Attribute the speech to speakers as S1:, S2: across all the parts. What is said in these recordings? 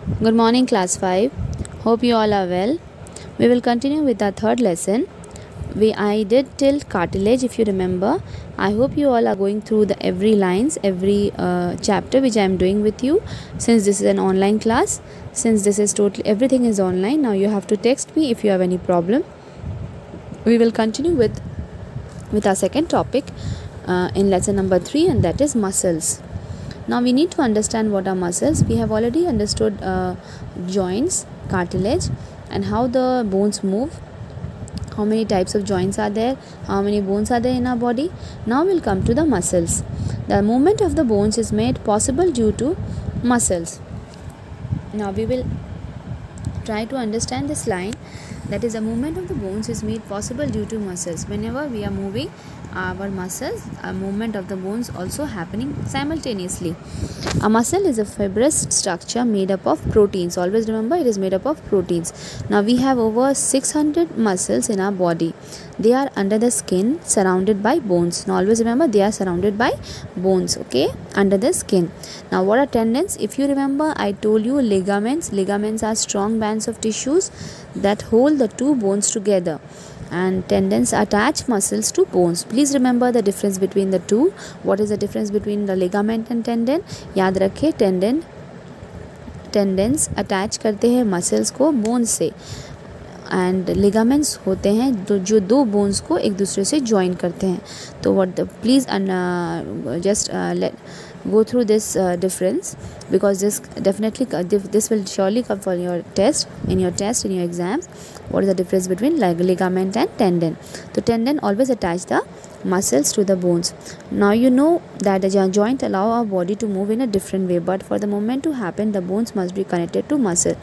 S1: Good morning, class 5. Hope you all are well. We will continue with our third lesson. I did till cartilage, if you remember. I hope you all are going through the every lines, every chapter which I am doing with you. Since this is an online class, since this is totally everything is online, now you have to text me if you have any problem. We will continue with our second topic in lesson number 3, and that is muscles. Now we need to understand what are muscles. We have already understood joints, cartilage, and how the bones move. How many types of joints are there? How many bones are there in our body? Now we'll come to the muscles. The movement of the bones is made possible due to muscles. Now we will try to understand this line. That is, the movement of the bones is made possible due to muscles. Whenever we are moving our muscles, a movement of the bones also happening simultaneously. A muscle is a fibrous structure made up of proteins. Always remember, it is made up of proteins. Now we have over 600 muscles in our body. They are under the skin, surrounded by bones. Now always remember, they are surrounded by bones, okay, under the skin. Now what are tendons? If you remember, I told you ligaments. Ligaments are strong bands of tissues that hold the two bones together, and tendons attach muscles to bones. Please remember the difference between the two. What is the difference between the ligament and tendon? याद रखें, tendons attach करते हैं muscles को bones से, and ligaments होते हैं जो दो बोन्स को एक दूसरे से ज्वाइन करते हैं. तो what please just go through this difference, because this will surely come for your test, in your exams. What is the difference between ligament and tendon? So tendon always attach the muscles to the bones. Now you know that the joint allow our body to move in a different way, but for the movement to happen, the bones must be connected to muscle.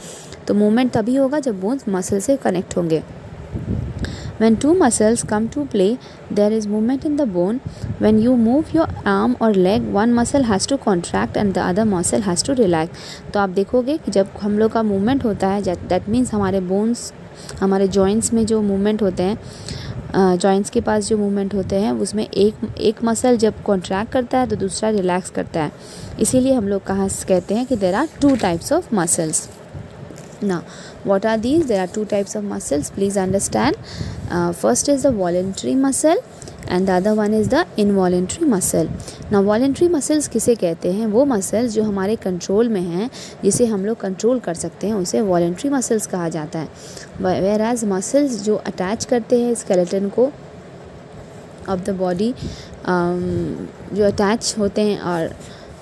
S1: तो movement तभी होगा जब bones muscle से connect होंगे. When two muscles come to play, there is movement in the bone. When you move your arm or leg, one muscle has to contract and the other muscle has to relax. तो आप देखोगे कि जब हम लोग का movement होता है, that means हमारे bones, हमारे joints में जो movement होते हैं, जॉइंट्स के पास जो मूवमेंट होते हैं, उसमें एक मसल जब कॉन्ट्रैक्ट करता है तो दूसरा रिलैक्स करता है. इसीलिए हम लोग कहते हैं कि there are two types of muscles. Now, what are these? There are two types of muscles. Please understand. First is the voluntary muscle and the other one is the involuntary muscle. Now, voluntary muscles किसे कहते हैं? वो muscles जो हमारे control में हैं, जिसे हम लोग कंट्रोल कर सकते हैं, उसे voluntary muscles कहा जाता है. Whereas muscles जो अटैच करते हैं skeleton को of the body, जो अटैच होते हैं, और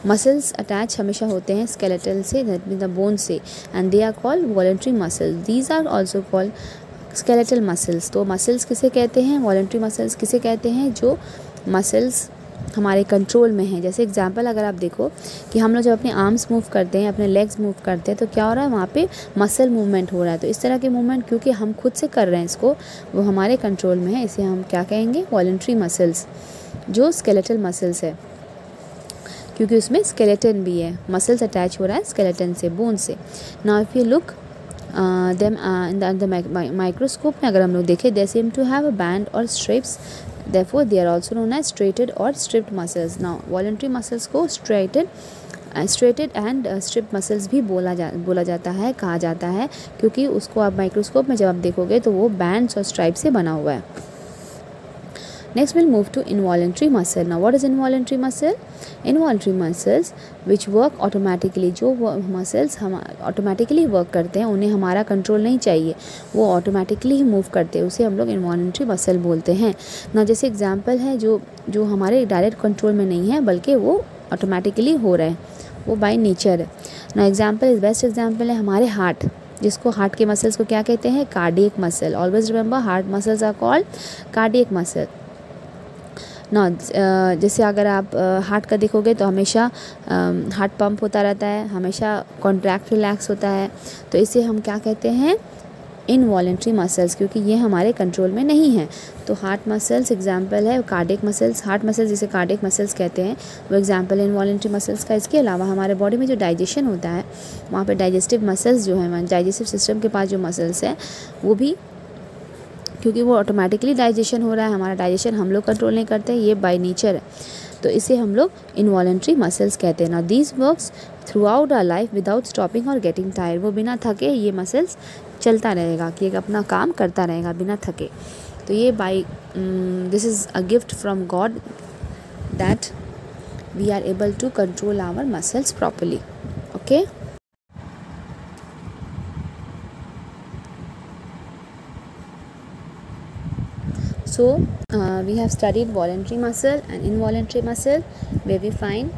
S1: मसल्स अटैच हमेशा होते हैं स्केलेटल से, दैट मीन द बोन से, and they are called voluntary muscles. These are also called skeletal muscles. तो मसल्स किसे कहते हैं? वॉलंटरी मसल्स किसे कहते हैं? जो मसल्स हमारे कंट्रोल में हैं. जैसे एग्जांपल अगर आप देखो कि हम लोग जब अपने आर्म्स मूव करते हैं, अपने लेग्स मूव करते हैं, तो क्या हो रहा है? वहाँ पे मसल मूवमेंट हो रहा है. तो इस तरह के मूवमेंट क्योंकि हम खुद से कर रहे हैं इसको, वो हमारे कंट्रोल में है, इसे हम क्या कहेंगे? Voluntary muscles. जो स्केलेटल मसल्स है, क्योंकि उसमें स्केलेटन भी है, मसल्स अटैच हो रहा है स्केलेटन से, बोन से. Now if you look them in the microscope में अगर हम लोग देखें, they seem to have a band और strips, therefore they are also known as striated और striped muscles. Now voluntary muscles को स्ट्रेटेड एंड स्ट्रिप्ड मसल्स भी बोला जाता है, कहा जाता है, क्योंकि उसको आप माइक्रोस्कोप में जब आप देखोगे तो वो बैंड्स और स्ट्राइप से बना हुआ है. Next we'll move to involuntary muscle. Now what is involuntary muscle? Involuntary muscles which work automatically. जो muscles हम automatically work करते हैं, उन्हें हमारा कंट्रोल नहीं चाहिए, वो automatically ही मूव करते हैं, उसे हम लोग involuntary muscle बोलते हैं. ना जैसे एग्जाम्पल है जो हमारे डायरेक्ट कंट्रोल में नहीं है, बल्कि वो ऑटोमेटिकली हो रहे हैं, वो बाय नेचर है. ना एग्जाम्पल, बेस्ट एग्जाम्पल है हमारे हार्ट, जिसको हार्ट के मसल्स को क्या कहते हैं? Cardiac muscle. Always remember, heart muscles are called cardiac muscle. ना जैसे अगर आप हार्ट का देखोगे तो हमेशा हार्ट पंप होता रहता है, हमेशा कॉन्ट्रैक्ट रिलैक्स होता है, तो इसे हम क्या कहते हैं? इनवॉलेंट्री मसल्स, क्योंकि ये हमारे कंट्रोल में नहीं है. तो हार्ट मसल्स एग्जांपल है, कार्डियक मसल्स, हार्ट मसल्स जिसे कार्डियक मसल्स कहते हैं, वो एग्जांपल है इनवॉलेंट्री मसल्स का. इसके अलावा हमारे बॉडी में जो डाइजेशन होता है, वहाँ पे डाइजेस्टिव मसल्स जो हैं, डाइजेस्टिव सिस्टम के पास जो मसल्स हैं, वो भी, क्योंकि वो ऑटोमेटिकली डाइजेशन हो रहा है, हमारा डाइजेशन हम लोग कंट्रोल नहीं करते, ये बाय नेचर है, तो इसे हम लोग इनवॉलेंट्री मसल्स कहते हैं. ना these works throughout our life without stopping और गेटिंग टायर्ड। वो बिना थके ये मसल्स चलता रहेगा, कि अपना काम करता रहेगा बिना थके। तो ये by this is a gift from God that we are able to control our muscles properly. Okay, so we have studied voluntary muscle and involuntary muscle, where we find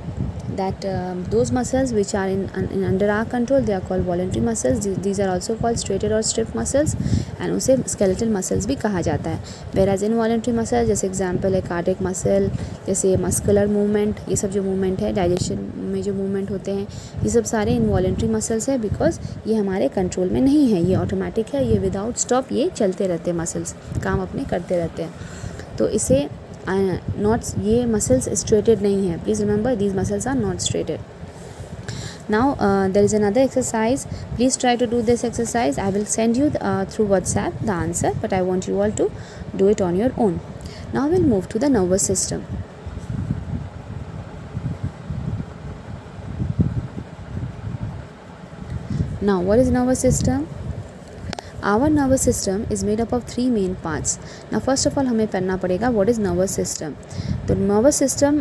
S1: that those muscles which are in under our control, they are called voluntary muscles. These are also called straighted or stiff muscles, and उसे skeletal muscles भी कहा जाता है। whereas involuntary muscle जैसे example है cardiac muscle, जैसे muscular movement, ये सब जो movement है digestion में जो movement होते हैं, ये सब सारे involuntary muscles है, because ये हमारे control में नहीं है, ये automatic है, ये without stop ये चलते रहते हैं, muscles काम अपने करते रहते हैं। तो इसे नॉट, ये मसल्स स्ट्रेटेड नहीं है, please remember these muscles are not striated. Now there is another exercise, please try to do this exercise. I will send you through WhatsApp the answer, but I want you all to do it on your own. Now will move to the nervous system. Now what is nervous system? Our nervous system is made up of 3 main parts. Now first of all हमें पढ़ना पड़ेगा what is nervous system। तो nervous system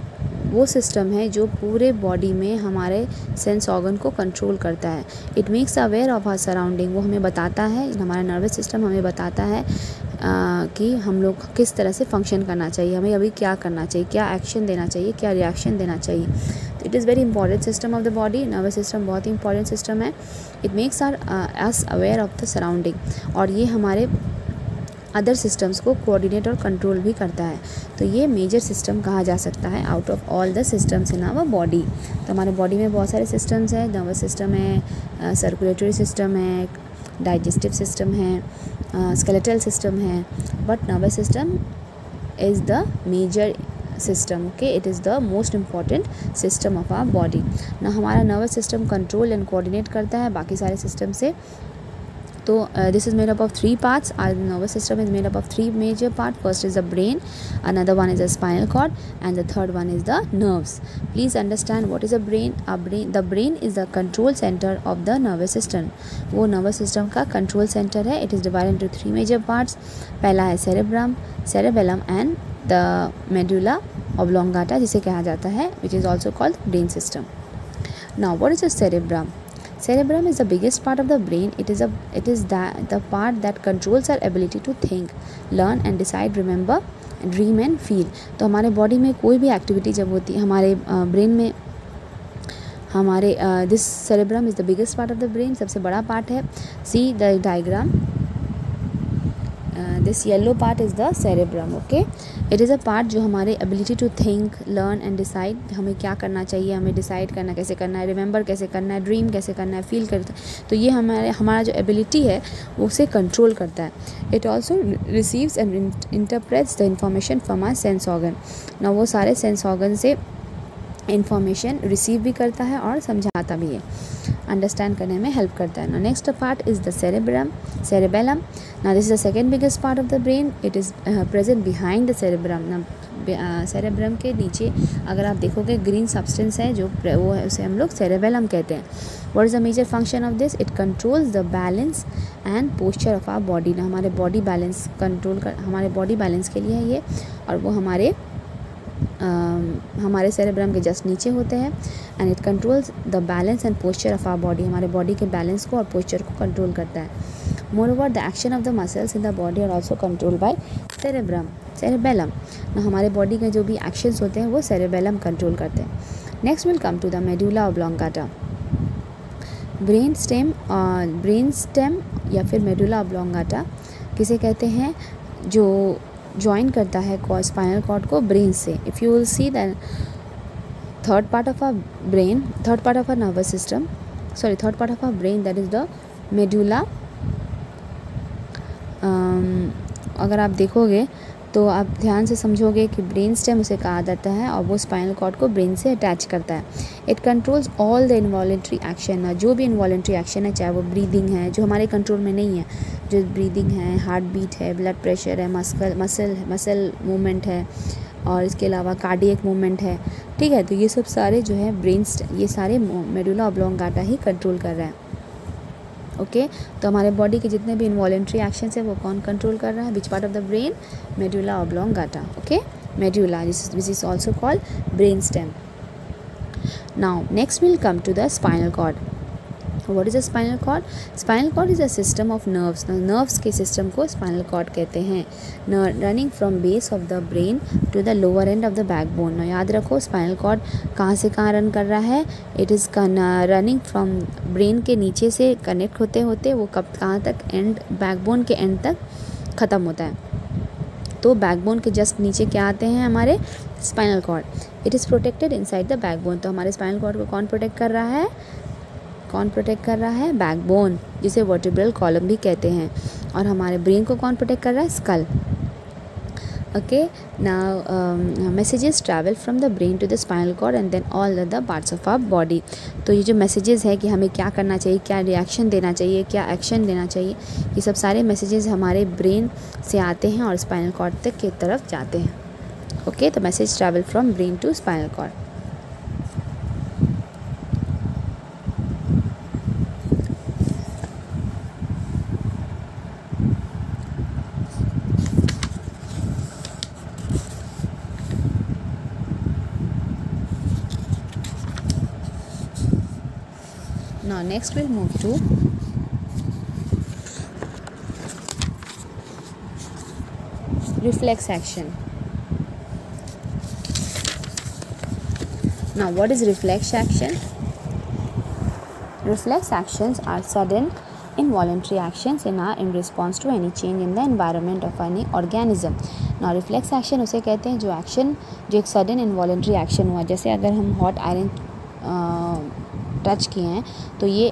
S1: वो system है जो पूरे body में हमारे सेंस ऑर्गन को कंट्रोल करता है। It makes aware of our surrounding, वो हमें बताता है, हमारा नर्वस सिस्टम हमें बताता है कि हम लोग किस तरह से फंक्शन करना चाहिए, हमें अभी क्या करना चाहिए, क्या एक्शन देना चाहिए, क्या रिएक्शन देना चाहिए। तो it is very important system of the body. Nervous system बहुत ही इंपॉर्टेंट सिस्टम है। It makes us aware of the surrounding, और ये हमारे अदर सिस्टम्स को कोऑर्डिनेट और कंट्रोल भी करता है। तो ये मेजर सिस्टम कहा जा सकता है out of all the systems in our body. तो हमारे बॉडी में बहुत सारे सिस्टम्स हैं, नर्वस सिस्टम है, सर्कुलेटरी सिस्टम है, डाइजेस्टिव सिस्टम है, स्केलेटल सिस्टम है, but nervous system is the major system. Okay, it is the most important system of our body ना। हमारा nervous system control and coordinate करता है बाकी सारे सिस्टम से। तो this is made up of 3 parts. Our nervous system is made up of 3 major parts. First is the brain, another one is the spinal cord, and the third one is the nerves. Please understand what is a brain. The brain is the control center of the nervous system. वो nervous system का control center है। It is divided into 3 major parts. पहला है cerebrum, cerebellum and the medulla oblongata, जिसे कहा जाता है, which is also called brain system. Now what is the cerebrum? Cerebrum is the biggest part of the brain. It is the part that controls our ability to think, learn and decide, remember, dream and feel. तो हमारे body में कोई भी activity जब होती है, हमारे brain में हमारे this cerebrum is the biggest part of the brain, सबसे बड़ा पार्ट है। See the diagram. This yellow part is the cerebrum. Okay, it is a part जो हमारे ability to think, learn and decide, हमें क्या करना चाहिए, हमें decide करना कैसे करना है, remember कैसे करना है, dream कैसे करना है, feel करता है। तो ये हमारा जो ability है वो उसे control करता है। It also receives and interprets the information from our sense organ. ना वो सारे sense organ से इंफॉर्मेशन रिसीव भी करता है और समझाता भी है, अंडरस्टैंड करने में हेल्प करता है। ना next part is the cerebellum. ना this is the second biggest part of the brain. It is present behind the cerebrum. ना cerebrum के नीचे अगर आप देखोगे ग्रीन सब्सटेंस है जो वो है, उसे हम लोग cerebellum कहते हैं। What is the major function of this? It controls the balance and posture of our body. ना हमारे बॉडी बैलेंस हमारे बॉडी बैलेंस के लिए है ये, और वो हमारे cerebrum के जस्ट नीचे होते हैं। And it controls the balance and posture of our body, हमारे बॉडी के बैलेंस को और पोस्चर को कंट्रोल करता है। Moreover the action of the muscles in the body are also control by cerebellum। ना हमारे बॉडी के जो भी एक्शंस होते हैं वो cerebellum कंट्रोल करते हैं। Next will come to the medulla oblongata. Brain stem या फिर मेडुला ऑब्लोंगाटा किसे कहते हैं? जो ज्वाइन करता है स्पाइनल कॉर्ड को ब्रेन से। If you will see that third part of our brain, third part of our nervous system, third part of our brain, that is the medulla. अगर आप देखोगे तो आप ध्यान से समझोगे कि ब्रेन स्टेम उसे कहा जाता है और वो स्पाइनल कॉर्ड को ब्रेन से अटैच करता है। It controls all the involuntary action, जो भी इनवॉलेंट्री एक्शन है, चाहे वो ब्रीदिंग है जो हमारे कंट्रोल में नहीं है, जो ब्रीदिंग है, हार्ट बीट है, ब्लड प्रेशर है, मसल मूवमेंट है, और इसके अलावा कार्डियक मूवमेंट है, ठीक है। तो ये सब सारे जो है ये सारे मेडुला ऑब्लोंगाटा ही कंट्रोल कर रहा है। ओके तो हमारे बॉडी के जितने भी इनवॉलेंट्री एक्शंस है वो कौन कंट्रोल कर रहा है? Which part of the brain? Medulla oblongata. Okay, medulla, this is also called brain stem. Now next will come to the spinal cord. What is a spinal cord? Spinal cord is a system of nerves. Nerves के system को spinal cord कहते हैं, running from base of the brain to the lower end of the backbone. याद रखो spinal cord कहाँ से कहाँ run कर रहा है? It is running from brain के नीचे से कनेक्ट होते होते वो कब कहाँ तक? एंड बैकबोन के एंड तक ख़त्म होता है। तो बैकबोन के जस्ट नीचे क्या आते हैं? हमारे spinal cord. It is protected inside the backbone. तो हमारे स्पाइनल कॉर्ड को कौन प्रोटेक्ट कर रहा है? कौन प्रोटेक्ट कर रहा है? बैकबोन, जिसे वर्टिब्रल कॉलम भी कहते हैं। और हमारे ब्रेन को कौन प्रोटेक्ट कर रहा है? Skull. Okay, now messages travel from the brain to the spinal cord and then all the parts of our body. तो ये जो मैसेजेस है कि हमें क्या करना चाहिए, क्या रिएक्शन देना चाहिए, क्या एक्शन देना चाहिए, ये सब सारे मैसेजेस हमारे ब्रेन से आते हैं और स्पाइनल कॉर्ड तक की तरफ जाते हैं। ओके, तो message travel from brain to spinal cord. Now next we'll move to reflex action. Now what is reflex action? Reflex actions are sudden involuntary actions in response to any change in the environment of any organism. Now reflex action उसे कहते हैं जो action जो एक sudden involuntary action हुआ। जैसे अगर हम हॉट आयरन टच किए हैं तो ये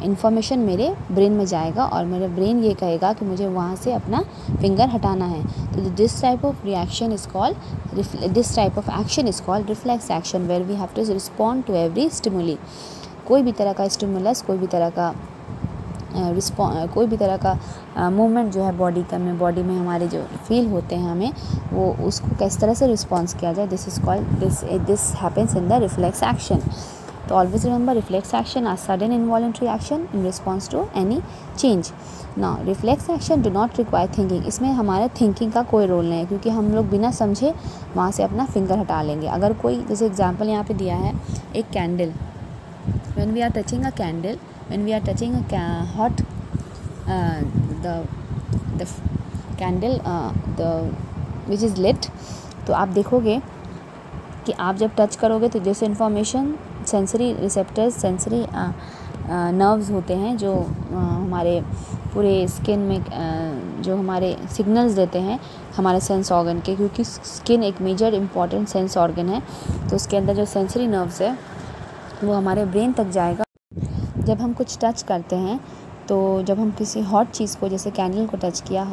S1: इन्फॉर्मेशन मेरे ब्रेन में जाएगा और मेरा ब्रेन ये कहेगा कि मुझे वहाँ से अपना फिंगर हटाना है। तो this type of reaction is called this type of action is called reflex action, where we have to respond to every stimuli. कोई भी तरह का स्टिमुलस, कोई भी तरह का मूवमेंट जो है बॉडी में हमारे जो फील होते हैं हमें, वो उसको किस तरह से रिस्पॉन्स किया जाए, this is called this happens in the reflex action. तो always remember reflex action are sudden involuntary action in response to any change. Now reflex action do not require thinking. इसमें हमारे थिंकिंग का कोई role नहीं है, क्योंकि हम लोग बिना समझे वहाँ से अपना फिंगर हटा लेंगे। अगर कोई जैसे एग्जाम्पल यहाँ पे दिया है एक candle, when we are touching a candle, when we are touching a hot the candle which is lit, तो आप देखोगे कि आप जब टच करोगे तो जैसे information sensory receptors, sensory nerves होते हैं जो हमारे पूरे स्किन में जो हमारे सिग्नल्स देते हैं हमारे सेंस ऑर्गन के, क्योंकि स्किन एक मेजर इम्पॉर्टेंट सेंस ऑर्गन है। तो उसके अंदर जो सेंसरी नर्व्स है वो हमारे ब्रेन तक जाएगा। जब हम कुछ टच करते हैं तो जब हम किसी हॉट चीज़ को जैसे कैंडल को टच किया,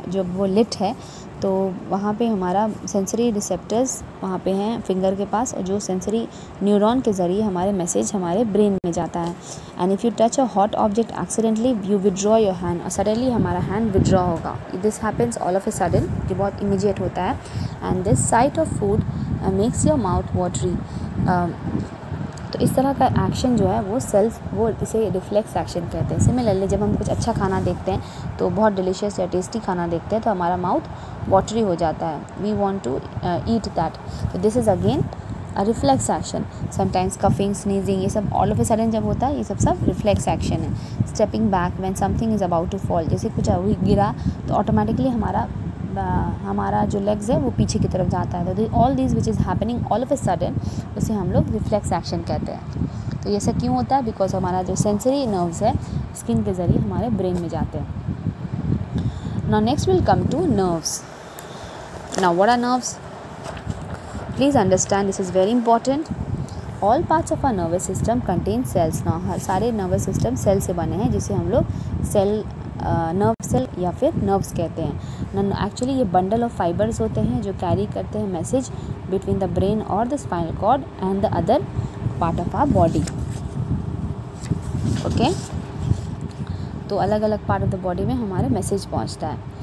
S1: जब वो लिट है तो वहाँ पे हमारा सेंसरी रिसेप्टर्स वहाँ पे हैं फिंगर के पास, और जो सेंसरी न्यूरॉन के ज़रिए हमारे मैसेज हमारे ब्रेन में जाता है। And if you touch a hot object accidentally you withdraw your hand, और सडनली हमारा हैंड विड्रॉ होगा। This happens all of a sudden, ये बहुत इमीडिएट होता है। And this site of food makes your mouth watery. तो इस तरह का एक्शन जो है वो इसे रिफ्लेक्स एक्शन कहते हैं। सिमिलरली जब हम कुछ अच्छा खाना देखते हैं तो बहुत डिलीशियस या टेस्टी खाना देखते हैं तो हमारा माउथ वाटरी हो जाता है, we want to eat that. तो this is again a reflex action. Sometimes coughing, sneezing, ये सब ऑल ऑफ ए सडन जब होता है ये सब रिफ्लेक्स एक्शन है। Stepping back when something is about to fall, जैसे कुछ गिरा तो ऑटोमेटिकली हमारा जो लेग्स है वो पीछे की तरफ जाता है। तो all this which is happening all of a sudden उसे हम लोग रिफ्लेक्स एक्शन कहते हैं। तो ये सब क्यों होता है? बिकॉज हमारा जो सेंसरी नर्व्स है स्किन के ज़रिए हमारे ब्रेन में जाते हैं। Now next will come to nerves. Now what are nerves? Please understand, this is very important. All parts of our nervous system contain cells. Now सारे नर्वस सिस्टम सेल से बने हैं, जिसे हम लोग सेल नर्व सेल या फिर nerves कहते हैं। एक्चुअली ये बंडल ऑफ फाइबर्स होते हैं जो कैरी करते हैं मैसेज बिटवीन द ब्रेन और the spinal cord and the other part of our body. Okay, तो अलग अलग पार्ट ऑफ द बॉडी में हमारे मैसेज पहुंचता है।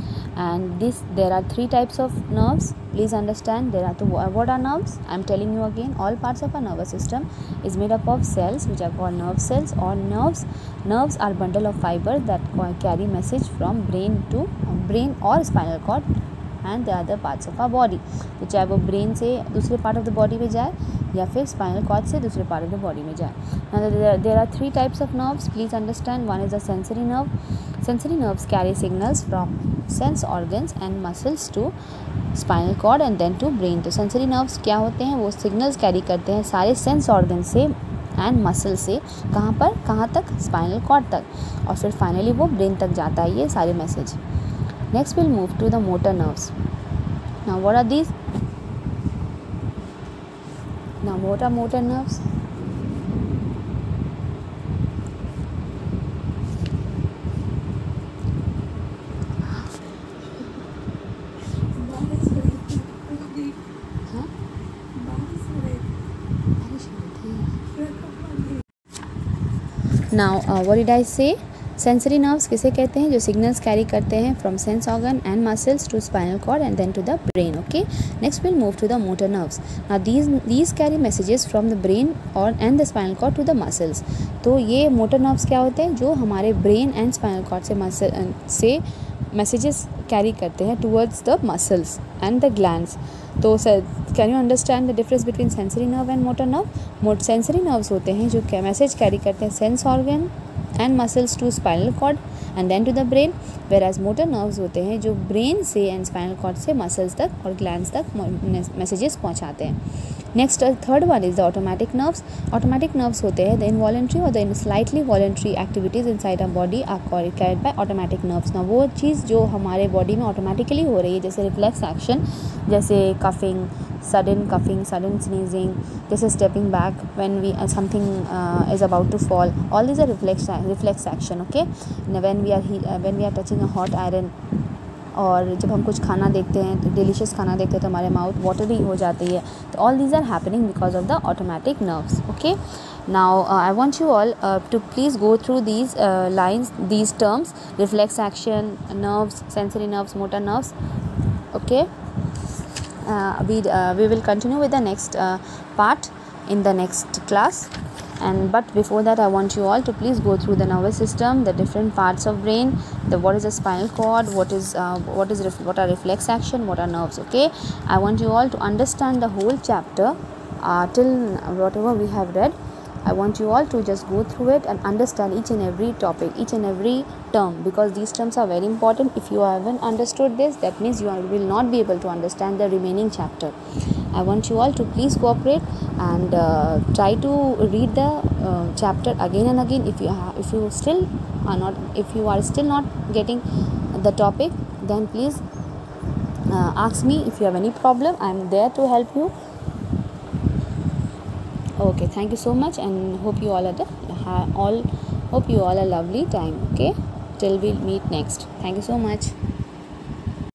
S1: And there are 3 types of nerves. Please understand, there are what are nerves? I'm telling you again, all parts of our nervous system is made up of cells which are called nerve cells or nerves. Nerves are bundle of fibers that carry message from brain or spinal cord and the other parts of our body. तो चाहे वो brain से दूसरे part of the body में जाए या फिर spinal cord से दूसरे पार्ट ऑफ द बॉडी में जाए। Now there are 3 types of nerves. Please understand, one is the sensory nerve. Sensory nerves carry signals from sense organs and muscles to spinal cord and then to brain. तो sensory nerves क्या होते हैं? वो signals carry करते हैं सारे sense organs से and muscle से कहाँ तक? स्पाइनल कॉर्ड तक, और फिर फाइनली वो ब्रेन तक जाता है ये सारे message. Next will move to the motor nerves. Now what are these? Now what are motor nerves? Now what did I say? Sensory nerves किसे कहते हैं? जो सिग्नल्स कैरी करते हैं from sense organ and muscles to spinal cord and then to the brain. Okay, next will move to the motor nerves. Now these carry messages from the brain और and the spinal cord to the muscles. तो ये motor nerves क्या होते हैं? जो हमारे brain and spinal cord से messages carry करते हैं towards the muscles and the glands. तो can you understand the difference between sensory nerve and motor nerve? Sensory nerves होते हैं जो मैसेज कैरी करते हैं sense organ and muscles to spinal cord and then to the brain, whereas motor nerves होते हैं जो brain से and spinal cord से मसल्स तक और ग्लैंड्स तक मैसेजेस पहुंचाते हैं। Next third one is the automatic nerves. Automatic nerves होते हैं द इनवॉलेंट्री और the slightly voluntary activities inside a body are carried by automatic nerves. ना वो चीज़ जो हमारे बॉडी में ऑटोमेटिकली हो रही है, जैसे रिफ्लेक्स एक्शन, जैसे कफिंग, sudden sneezing, जैसे stepping back when something is about to fall. All these are reflex action. Okay, when we are touching a hot iron, और जब हम कुछ खाना देखते हैं, डिलीशियस खाना देखते हैं तो हमारे माउथ वाटरी हो जाती है। तो all these are happening because of the automatic nerves. Okay, now I want you all to please go through these lines, these terms: reflex action, nerves, sensory nerves, motor nerves. Okay. We will continue with the next part in the next class, but before that I want you all to please go through the nervous system, the different parts of brain, what is a spinal cord, what are reflex action, what are nerves. Okay, I want you all to understand the whole chapter till whatever we have read. I want you all to just go through it and understand each and every topic, each and every term, because these terms are very important. If you haven't understood this, that means you will not be able to understand the remaining chapter. I want you all to please cooperate and try to read the chapter again and again. If you are still not getting the topic, then please ask me. If you have any problem, I am there to help you. Okay, thank you so much, and hope you all a lovely time. Okay, till we meet next. Thank you so much.